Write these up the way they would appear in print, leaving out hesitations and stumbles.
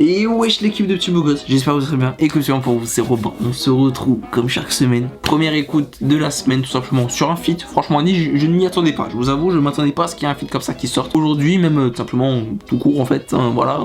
Et wesh l'équipe de petits beaux gosses, j'espère que vous allez bien et que c'est bon pour vous, c'est Robin. On se retrouve comme chaque semaine, première écoute de la semaine tout simplement sur un feat. Franchement je ne m'y attendais pas, je vous avoue, je ne m'attendais pas à ce qu'il y ait un feat comme ça qui sorte aujourd'hui, même tout simplement tout court en fait, hein, voilà.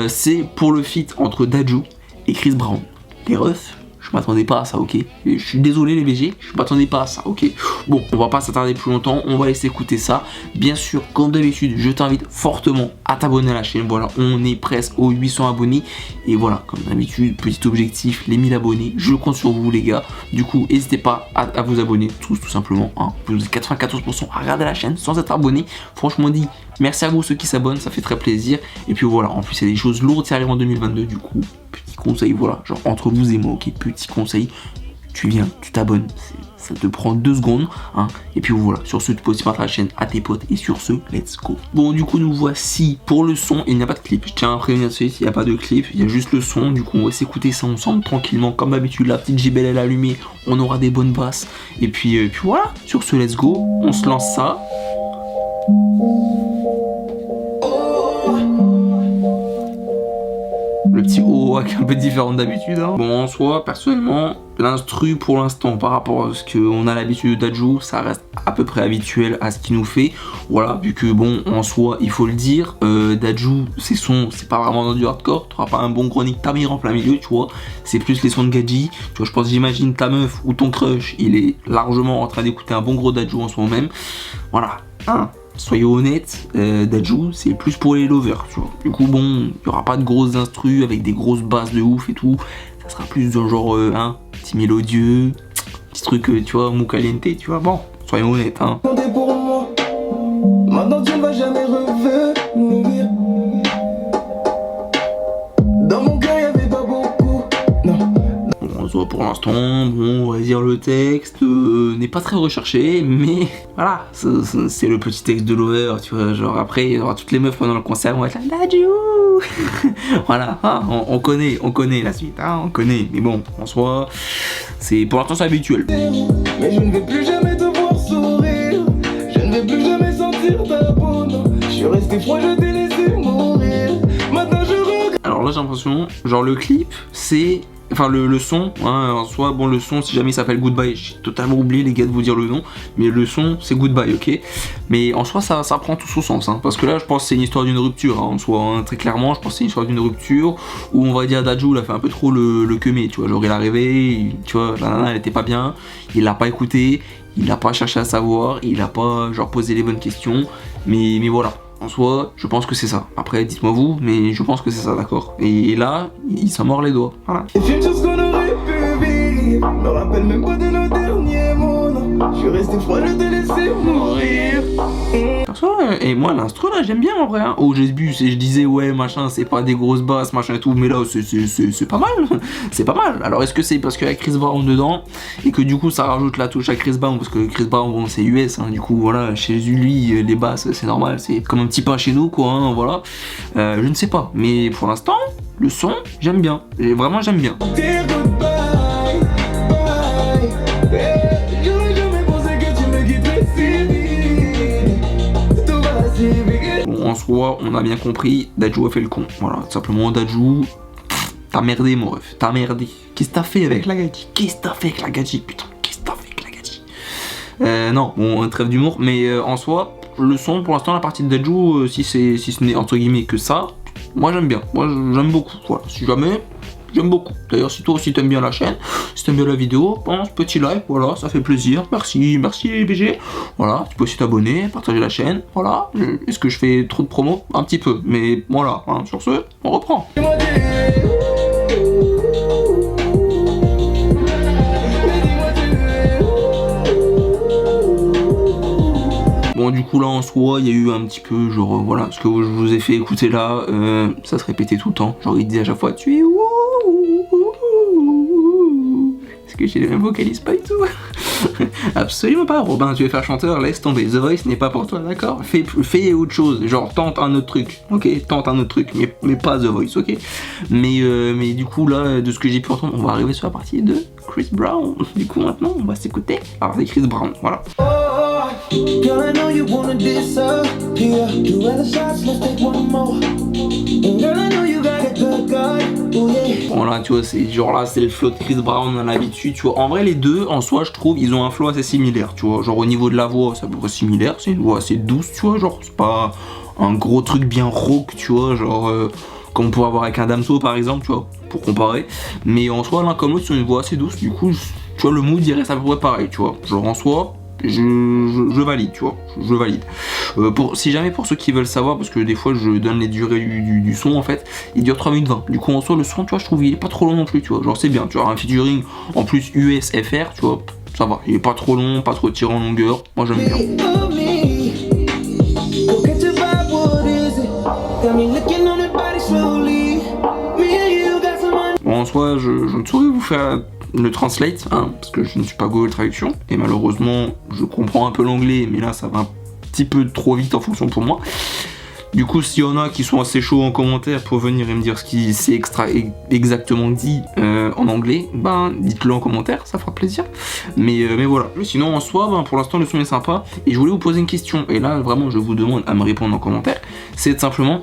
C'est pour le feat entre Dadju et Chris Brown. Les refs, je m'attendais pas à ça, ok. Je suis désolé les BG, je m'attendais pas à ça, ok. Bon, on va pas s'attarder plus longtemps, on va laisser écouter ça. Bien sûr, comme d'habitude, je t'invite fortement à t'abonner à la chaîne. Voilà, on est presque aux 800 abonnés. Et voilà, comme d'habitude, petit objectif, les 1000 abonnés. Je compte sur vous les gars. Du coup, n'hésitez pas à vous abonner, tous tout simplement. Hein. Vous êtes 94% à regarder la chaîne sans être abonné. Franchement dit, merci à vous ceux qui s'abonnent, ça fait très plaisir. Et puis voilà, en plus il y a des choses lourdes qui arrivent en 2022 du coup. Petit conseil, voilà, genre entre vous et moi, ok, petit conseil, tu viens, tu t'abonnes, ça te prend 2 secondes, hein, et puis voilà, sur ce, tu peux aussi partager la chaîne à tes potes, et sur ce, let's go. Bon, du coup, nous voici pour le son, il n'y a pas de clip, je tiens à prévenir de suite, il n'y a pas de clip, il y a juste le son, du coup, on va s'écouter ça ensemble, tranquillement, comme d'habitude, la petite JBL elle est allumée, on aura des bonnes basses, et puis voilà, sur ce, let's go, on se lance ça. Le petit oh qui est un peu différent d'habitude. Hein. Bon, en soi, personnellement, l'instru pour l'instant par rapport à ce qu'on a l'habitude de Dadju, ça reste à peu près habituel à ce qu'il nous fait. Voilà, vu que bon, en soi, il faut le dire, Dadju, ses sons, c'est pas vraiment dans du hardcore. Tu n'auras pas un bon chronique Tamir en plein milieu, tu vois. C'est plus les sons de Gadji. Tu vois, je pense, j'imagine ta meuf ou ton crush, il est largement en train d'écouter un bon gros Dadju en ce moment même. Voilà. Hein. Soyons honnêtes, Dadju c'est plus pour les lovers, tu vois. Du coup bon, il n'y aura pas de grosses instrus avec des grosses basses de ouf et tout. Ça sera plus dans genre un petit mélodieux, petit truc, tu vois, mou caliente, tu vois. Bon, soyons honnêtes, hein. Pour moi. Maintenant tu ne vas jamais revenir. Dans mon cœur il n'y avait pas beaucoup. Non. Bon, pour l'instant, bon, on va dire le texte n'est pas très recherché, mais voilà, c'est le petit texte de Lover, tu vois, genre après, il y aura toutes les meufs pendant le concert, on va être là, Dadju. Voilà, hein, on connaît la suite, hein, on connaît, mais bon, en soi, c'est pour l'instant c'est habituel. Mais je ne vais plus jamais te voir sourire, je ne vais plus jamais sentir ta peau, non. Je suis resté froid, je t'ai laissé mourir, maintenant je regrette. Alors là j'ai l'impression, genre le clip, c'est... Enfin le son, hein, en soi, bon le son si jamais il s'appelle Goodbye, j'ai totalement oublié les gars de vous dire le nom, mais le son c'est Goodbye, ok. Mais en soi ça prend tout son sens, hein, parce que là je pense que c'est une histoire d'une rupture, hein, en soi, hein, très clairement je pense que c'est une histoire d'une rupture, où on va dire Dadju il a fait un peu trop le queumé, tu vois, genre il est arrivé, tu vois, la nana elle était pas bien, il l'a pas écouté, il a pas cherché à savoir, il a pas genre posé les bonnes questions, mais voilà. En soi, je pense que c'est ça. Après, dites-moi vous, mais je pense que c'est ça, d'accord. Et là, il s'en mord les doigts. Voilà. Et une chose qu'on aurait pu vivre, me rappelle même pas de nos derniers mots, non. Je suis resté froid, je t'ai laissé mourir. Perso, et moi l'instru là j'aime bien en vrai, hein. Au Jesbus et je disais ouais machin c'est pas des grosses basses machin et tout, mais là c'est pas mal. C'est pas mal. Alors est-ce que c'est parce qu'il y a Chris Brown dedans et que du coup ça rajoute la touche à Chris Brown, parce que Chris Brown bon c'est US, hein, du coup voilà, chez lui les basses c'est normal, c'est comme un petit pain chez nous quoi, hein, voilà. Je ne sais pas, mais pour l'instant le son j'aime bien, et vraiment j'aime bien. Bon, en soi, on a bien compris, Dadju a fait le con. Voilà, tout simplement, Dadju, t'as merdé, mon ref, t'as merdé. Qu'est-ce que t'as fait avec la Gadji? Qu'est-ce que t'as fait avec la Gadji? Putain, qu'est-ce que t'as fait avec la Gadji? Non, bon, un trêve d'humour, mais en soi, le son, pour l'instant, la partie de Dadju, si ce n'est entre guillemets que ça, moi j'aime bien. Moi j'aime beaucoup. Voilà, si jamais. J'aime beaucoup. D'ailleurs, si toi aussi t'aimes bien la chaîne, si t'aimes bien la vidéo, pense petit like, voilà, ça fait plaisir. Merci les BG. Voilà, tu peux aussi t'abonner, partager la chaîne. Voilà. Est-ce que je fais trop de promo? Un petit peu, mais voilà. Hein, sur ce, on reprend. Bon du coup là en soi il y a eu un petit peu genre voilà ce que je vous ai fait écouter là, ça se répétait tout le temps, genre il disait à chaque fois tu es où, est-ce que j'ai les mêmes vocalises? Pas du tout. Absolument pas. Robin, tu veux faire chanteur, laisse tomber, The Voice n'est pas pour toi, d'accord. Fais autre chose, genre tente un autre truc, ok, tente un autre truc, mais pas The Voice, ok. Mais du coup là de ce que j'ai pu entendre, on va arriver sur la partie de Chris Brown. Du coup maintenant on va s'écouter la partie de Chris Brown, voilà. Girl, I know you wanna disappear. 2 other shots, let's take one more. And girl, I know you got it good Voilà, tu vois, c'est genre là, c'est le flow de Chris Brown, on a l'habitude, tu vois. En vrai, les deux, en soi, je trouve, ils ont un flow assez similaire, tu vois. Genre au niveau de la voix, c'est à peu près similaire, c'est une voix assez douce, tu vois, genre c'est pas un gros truc bien rauque, tu vois, genre comme on pourrait avoir avec un Damso par exemple, tu vois, pour comparer. Mais en soi, l'un comme l'autre, c'est une voix assez douce, du coup, tu vois, le mood dirait à peu près pareil, tu vois. Genre en soi, je valide, tu vois, je valide. Si jamais pour ceux qui veulent savoir, parce que des fois je donne les durées du son en fait, il dure 3 minutes 20. Du coup en soi le son, tu vois, je trouve il est pas trop long non plus, tu vois. Genre c'est bien, tu vois, un featuring en plus US FR, tu vois, ça va, il est pas trop long, pas trop tiré en longueur, moi j'aime bien. Bon, en soi, je ne saurais vous faire le translate, hein, parce que je ne suis pas Google Traduction, et malheureusement, je comprends un peu l'anglais, mais là, ça va un petit peu trop vite en fonction pour moi. Du coup, s'il y en a qui sont assez chauds en commentaire pour venir et me dire ce qui s'est exactement dit en anglais, ben dites-le en commentaire, ça fera plaisir. Mais voilà. Mais sinon, en soi, ben, pour l'instant, le son est sympa. Et je voulais vous poser une question, et là, vraiment, je vous demande à me répondre en commentaire. C'est simplement,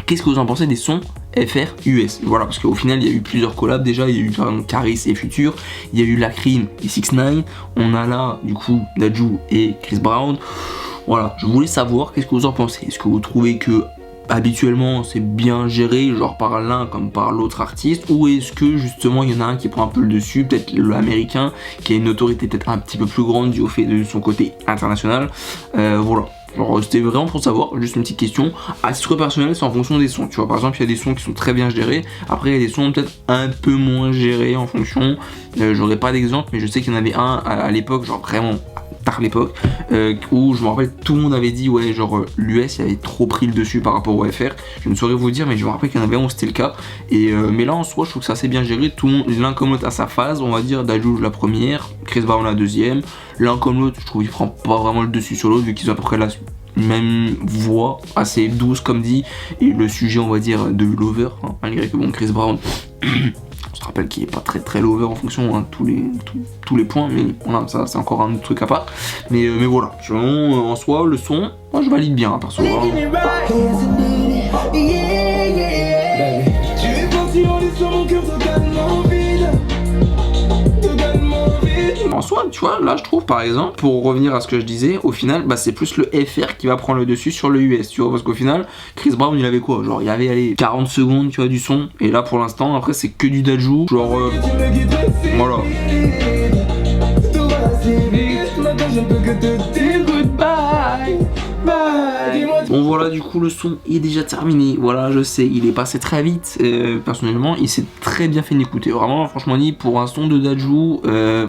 qu'est-ce que vous en pensez des sons FR US? Voilà, parce qu'au final il y a eu plusieurs collabs déjà, il y a eu Caris et Future, il y a eu Lacrim et 6ix9ine, on a là du coup Dadju et Chris Brown. Voilà, je voulais savoir qu'est-ce que vous en pensez. Est-ce que vous trouvez que habituellement c'est bien géré, genre par l'un comme par l'autre artiste, ou est-ce que justement il y en a un qui prend un peu le dessus, peut-être l'américain qui a une autorité peut-être un petit peu plus grande du au fait de son côté international. Voilà. Genre c'était vraiment pour savoir, juste une petite question. À titre personnel, c'est en fonction des sons. Tu vois, par exemple, il y a des sons qui sont très bien gérés. Après, il y a des sons peut-être un peu moins gérés en fonction. J'aurais pas d'exemple, mais je sais qu'il y en avait un à l'époque, genre vraiment tard l'époque, où je me rappelle tout le monde avait dit ouais genre l'US il avait trop pris le dessus par rapport au FR. Je ne saurais vous dire, mais je me rappelle qu'il y en avait un où c'était le cas. Et mais là en soi, je trouve que c'est assez bien géré. Tout le monde, l'un comme l'autre à sa phase, on va dire. Dadju la première, Chris Brown la deuxième. L'un comme l'autre, je trouve qu'il prend pas vraiment le dessus sur l'autre vu qu'ils ont à peu près la même voix, assez douce comme dit, et le sujet on va dire de lover, hein, malgré que bon Chris Brown on se rappelle qu'il est pas très lover en fonction de tous les points, mais voilà, ça c'est encore un autre truc à part. Mais voilà, sinon en soi le son, moi je valide bien perso. En soi, tu vois, là je trouve par exemple, pour revenir à ce que je disais, au final, bah, c'est plus le FR qui va prendre le dessus sur le US, tu vois, parce qu'au final, Chris Brown il avait quoi? Genre il y avait allez, 40 secondes, tu vois, du son, et là pour l'instant, après c'est que du Dadju, genre voilà. Bon voilà, du coup le son est déjà terminé. Voilà, je sais, il est passé très vite. Personnellement, il s'est très bien fait écouter. Vraiment, franchement dit, pour un son de Dadju,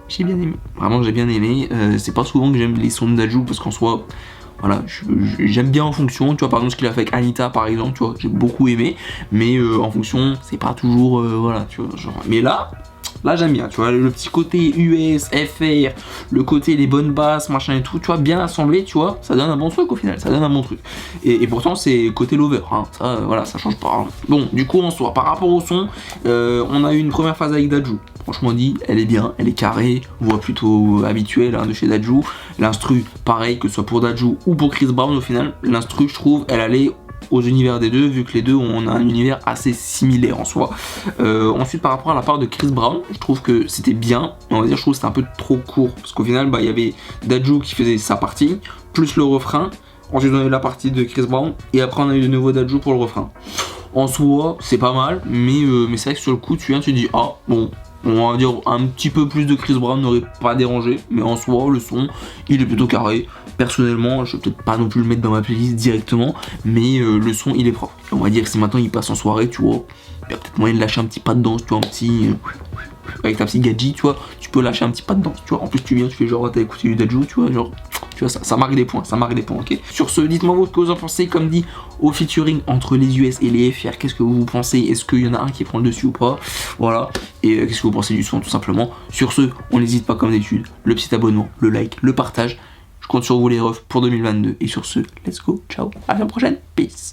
j'ai bien aimé. Vraiment, j'ai bien aimé. C'est pas souvent que j'aime les sons de Dadju parce qu'en soi, voilà, j'aime bien en fonction. Tu vois, par exemple, ce qu'il a fait avec Anita, par exemple, tu vois, j'ai beaucoup aimé. Mais en fonction, c'est pas toujours, voilà, tu vois. Genre, mais là j'aime bien, tu vois, le petit côté US, FR, le côté les bonnes basses, machin et tout, tu vois, bien assemblé, tu vois, ça donne un bon truc au final, ça donne un bon truc. Et pourtant c'est côté lover, hein, ça, voilà, ça change pas. Hein. Bon, du coup en soi, par rapport au son, on a eu une première phase avec Dadju. Franchement dit, elle est bien, elle est carrée, voix plutôt habituelle hein, de chez Dadju. L'instru, pareil, que ce soit pour Dadju ou pour Chris Brown, au final, l'instru, je trouve, elle allait aux univers des deux, vu que les deux on a un univers assez similaire en soi. Ensuite par rapport à la part de Chris Brown, je trouve que c'était bien, on va dire je trouve que c'était un peu trop court, parce qu'au final bah il y avait Dadju qui faisait sa partie, plus le refrain, ensuite on a eu la partie de Chris Brown, et après on a eu de nouveau Dadju pour le refrain. En soi c'est pas mal, mais c'est vrai que sur le coup tu viens, tu dis ah bon, on va dire un petit peu plus de Chris Brown n'aurait pas dérangé, mais en soi le son il est plutôt carré. Personnellement, je vais peut-être pas non plus le mettre dans ma playlist directement, mais le son il est propre. Et on va dire que si maintenant il passe en soirée, tu vois, il y a peut-être moyen de lâcher un petit pas de danse, tu vois, un petit avec ta petite gadget, tu vois, tu peux lâcher un petit pas de danse, tu vois. En plus tu viens, tu fais genre t'as écouté du Dadju, tu vois, genre tu vois ça marque des points, ok. Sur ce, dites-moi vous ce que vous en pensez, comme dit au featuring entre les US et les FR, qu'est-ce que vous pensez, est-ce qu'il y en a un qui prend le dessus ou pas, voilà, et qu'est-ce que vous pensez du son tout simplement. Sur ce, on n'hésite pas comme d'habitude, le petit abonnement, le like, le partage. Je compte sur vous les refs pour 2022. Et sur ce, let's go, ciao, à la prochaine, peace.